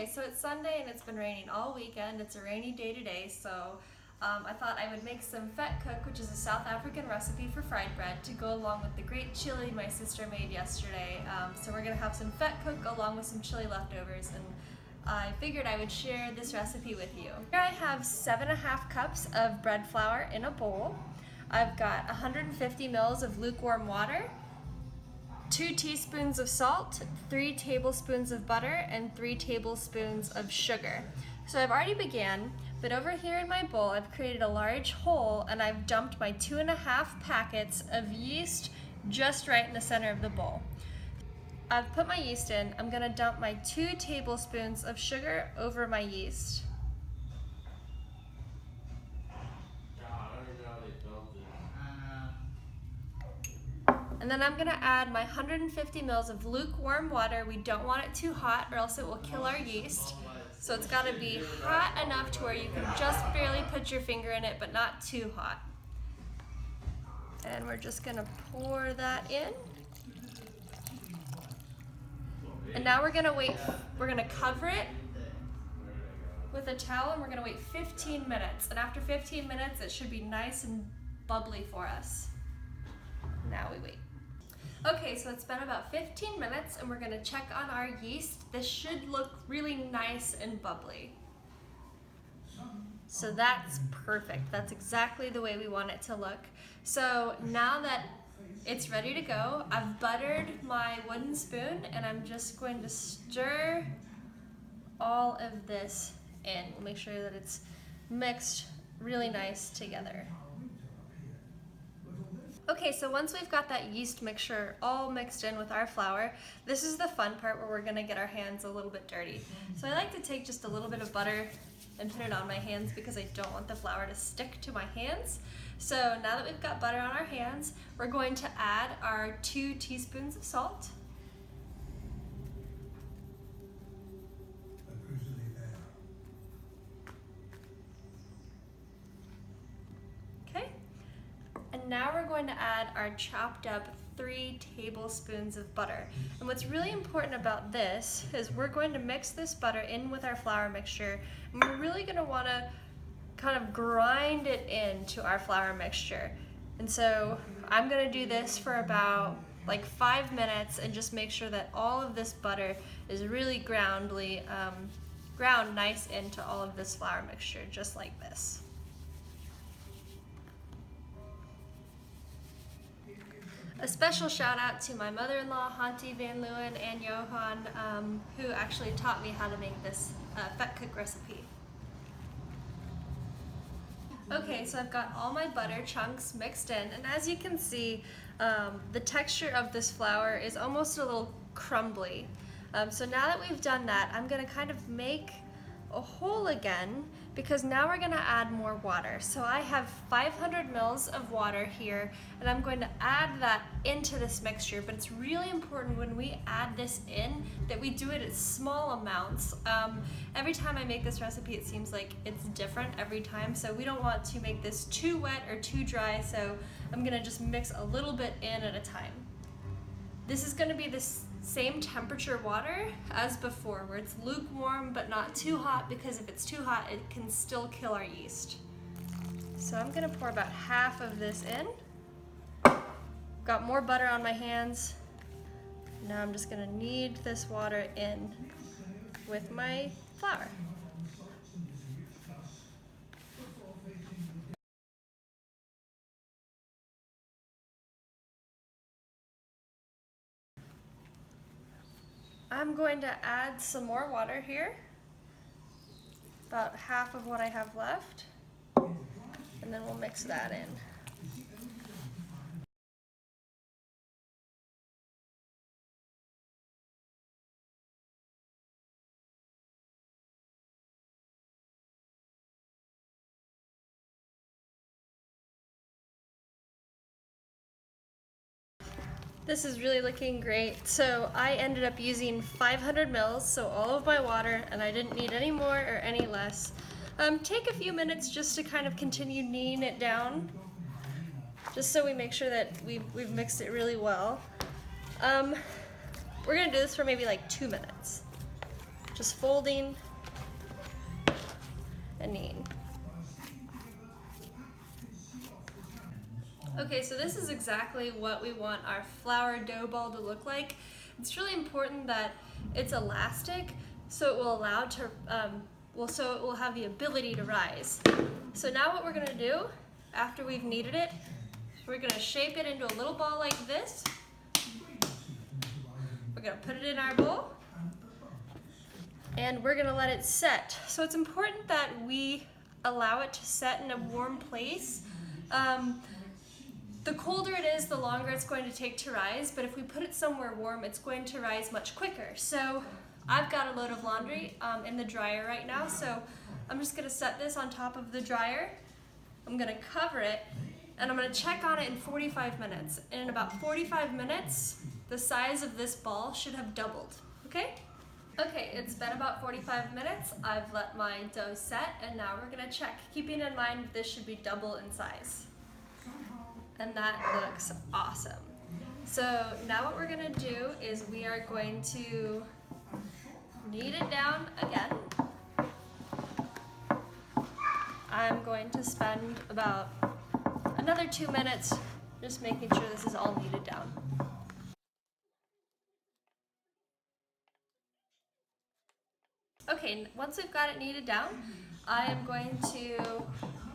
Okay, so it's Sunday and it's been raining all weekend. It's a rainy day today, so I thought I would make some Vetkoek, which is a South African recipe for fried bread, to go along with the great chili my sister made yesterday. So we're gonna have some Vetkoek along with some chili leftovers, and I figured I would share this recipe with you. Here I have 7½ cups of bread flour in a bowl. I've got 150 mils of lukewarm water, 2 teaspoons of salt, 3 tablespoons of butter, and 3 tablespoons of sugar. So I've already began, but over here in my bowl I've created a large hole and I've dumped my 2½ packets of yeast just right in the center of the bowl. I've put my yeast in. I'm gonna dump my 2 tablespoons of sugar over my yeast. And then I'm gonna add my 150 mils of lukewarm water. We don't want it too hot or else it will kill our yeast. So it's gotta be hot enough to where you can just barely put your finger in it, but not too hot. And we're just gonna pour that in. And now we're gonna wait, we're gonna cover it with a towel and we're gonna wait 15 minutes. And after 15 minutes, it should be nice and bubbly for us. Now we wait. Okay, so it's been about 15 minutes and we're gonna check on our yeast. This should look really nice and bubbly. So that's perfect. That's exactly the way we want it to look. So now that it's ready to go, I've buttered my wooden spoon and I'm just going to stir all of this in. We'll make sure that it's mixed really nice together. Okay, so once we've got that yeast mixture all mixed in with our flour, this is the fun part where we're gonna get our hands a little bit dirty. So I like to take just a little bit of butter and put it on my hands because I don't want the flour to stick to my hands. So now that we've got butter on our hands, we're going to add our 2 teaspoons of salt. And now we're going to add our chopped up 3 tablespoons of butter. And what's really important about this is we're going to mix this butter in with our flour mixture, and we're really going to want to kind of grind it into our flour mixture. And so I'm going to do this for about like 5 minutes and just make sure that all of this butter is really ground nice into all of this flour mixture, just like this. A special shout out to my mother-in-law, Hantie and Johan, who actually taught me how to make this Vetkoek recipe. Okay, so I've got all my butter chunks mixed in, and as you can see, the texture of this flour is almost a little crumbly. So now that we've done that, I'm gonna kind of make a hole again, because now we're gonna add more water. So I have 500 mils of water here, and I'm going to add that into this mixture, but it's really important when we add this in that we do it at small amounts. Every time I make this recipe, it seems like it's different every time, so we don't want to make this too wet or too dry, so I'm gonna just mix a little bit in at a time. This is gonna be the same temperature water as before, where it's lukewarm but not too hot, because if it's too hot, it can still kill our yeast. So I'm gonna pour about half of this in. Got more butter on my hands. Now I'm just gonna knead this water in with my flour. I'm going to add some more water here, about half of what I have left, and then we'll mix that in. This is really looking great. So I ended up using 500 mils, so all of my water, and I didn't need any more or any less. Take a few minutes just to kind of continue kneading it down, just so we make sure that we've mixed it really well. We're gonna do this for maybe like 2 minutes. just folding and kneading. Okay, so this is exactly what we want our flour dough ball to look like. It's really important that it's elastic, so it will allow to, so it will have the ability to rise. So now what we're gonna do, after we've kneaded it, we're gonna shape it into a little ball like this. We're gonna put it in our bowl, and we're gonna let it set. So it's important that we allow it to set in a warm place. The colder it is, the longer it's going to take to rise, but if we put it somewhere warm, it's going to rise much quicker. So I've got a load of laundry in the dryer right now, so I'm just gonna set this on top of the dryer. I'm gonna cover it, and I'm gonna check on it in 45 minutes. And in about 45 minutes, the size of this ball should have doubled, okay? Okay, it's been about 45 minutes. I've let my dough set, and now we're gonna check, keeping in mind this should be double in size. And that looks awesome. So now what we're gonna do is we are going to knead it down again. I'm going to spend about another 2 minutes just making sure this is all kneaded down. Okay, once we've got it kneaded down, I am going to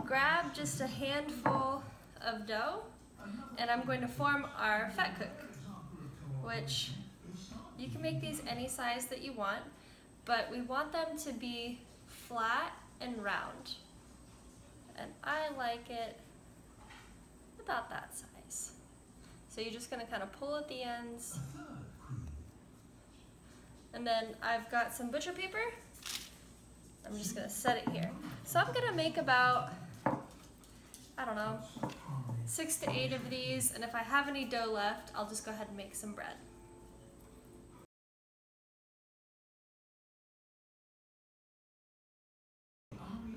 grab just a handful of dough, and I'm going to form our Vetkoek, which you can make these any size that you want, but we want them to be flat and round. And I like it about that size. So you're just gonna kind of pull at the ends. And then I've got some butcher paper. I'm just gonna set it here. So I'm gonna make about, I don't know, 6 to 8 of these, and if I have any dough left, I'll just go ahead and make some bread.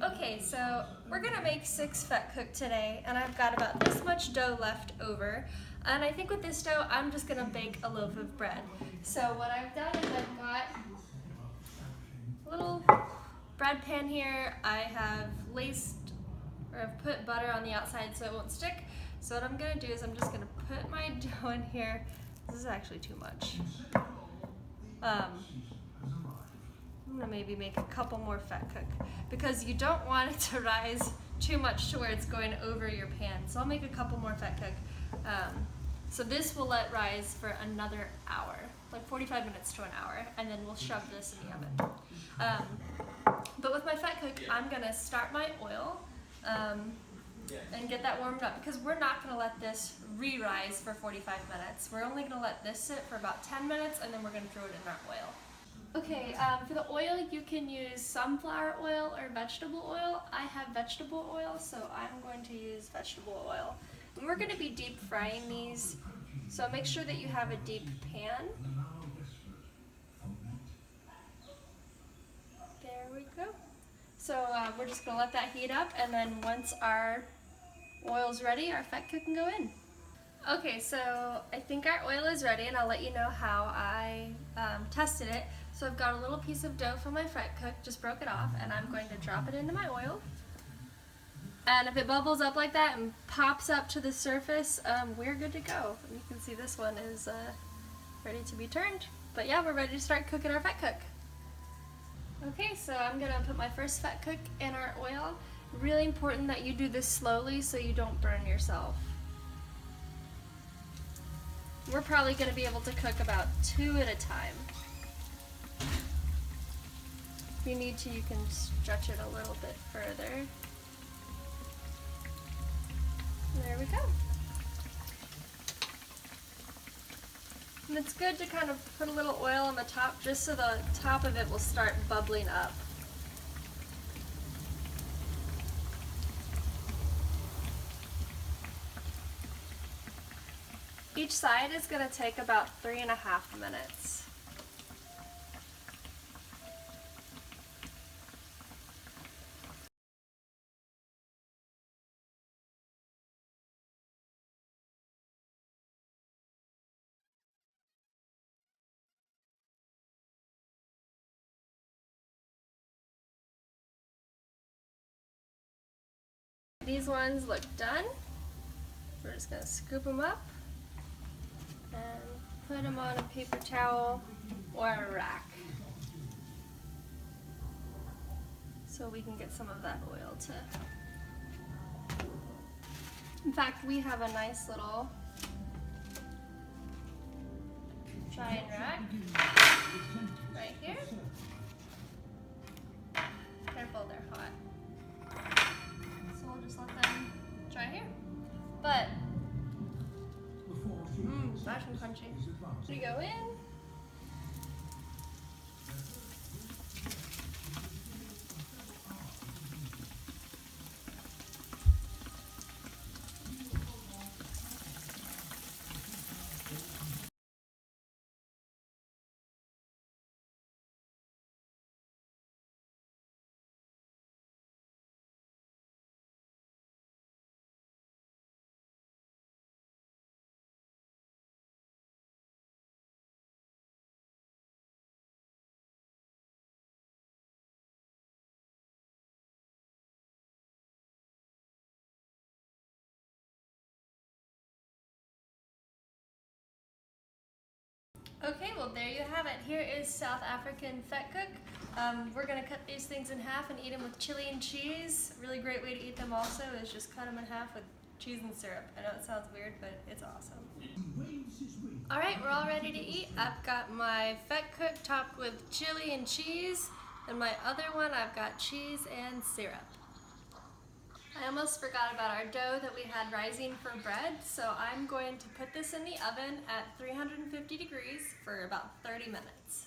Okay, so we're gonna make 6 Vetkoek today, and I've got about this much dough left over. And I think with this dough, I'm just gonna bake a loaf of bread. So what I've done is I've got a little bread pan here. I have I've put butter on the outside so it won't stick. So what I'm gonna do is I'm just gonna put my dough in here. This is actually too much. I'm gonna maybe make a couple more Vetkoek because you don't want it to rise too much to where it's going over your pan. So I'll make a couple more Vetkoek. So this will let rise for another hour, like 45 minutes to an hour, and then we'll shove this in the oven. But with my Vetkoek, I'm gonna start my oil and get that warmed up because we're not gonna let this re-rise for 45 minutes. We're only gonna let this sit for about 10 minutes, and then we're gonna throw it in our oil. Okay, for the oil, you can use sunflower oil or vegetable oil. I have vegetable oil, so I'm going to use vegetable oil. And we're going to be deep frying these, so make sure that you have a deep pan. There we go. So we're just going to let that heat up, and then once our oil's ready, our Vetkoek can go in. Okay, so I think our oil is ready, and I'll let you know how I tested it. So I've got a little piece of dough from my Vetkoek, just broke it off, and I'm going to drop it into my oil. And if it bubbles up like that and pops up to the surface, we're good to go. And you can see this one is ready to be turned. But yeah, we're ready to start cooking our Vetkoek. Okay, so I'm gonna put my first Vetkoek in our oil. Really important that you do this slowly so you don't burn yourself. We're probably gonna be able to cook about 2 at a time. If you need to, you can stretch it a little bit further. There we go. And it's good to kind of put a little oil on the top just so the top of it will start bubbling up. Each side is going to take about 3.5 minutes. these ones look done. We're just gonna scoop them up and put them on a paper towel or a rack so we can get some of that oil to. In fact, we have a nice little drying rack right here. Careful, they're hot. So we'll just let them dry here. But, nice and crunchy. We go in. Okay, well there you have it. Here is South African Vetkoek. We're gonna cut these things in half and eat them with chili and cheese. A really great way to eat them also is just cut them in half with cheese and syrup. I know it sounds weird, but it's awesome. All right, we're all ready to eat. I've got my Vetkoek topped with chili and cheese, and my other one I've got cheese and syrup. I almost forgot about our dough that we had rising for bread, so I'm going to put this in the oven at 350 degrees for about 30 minutes.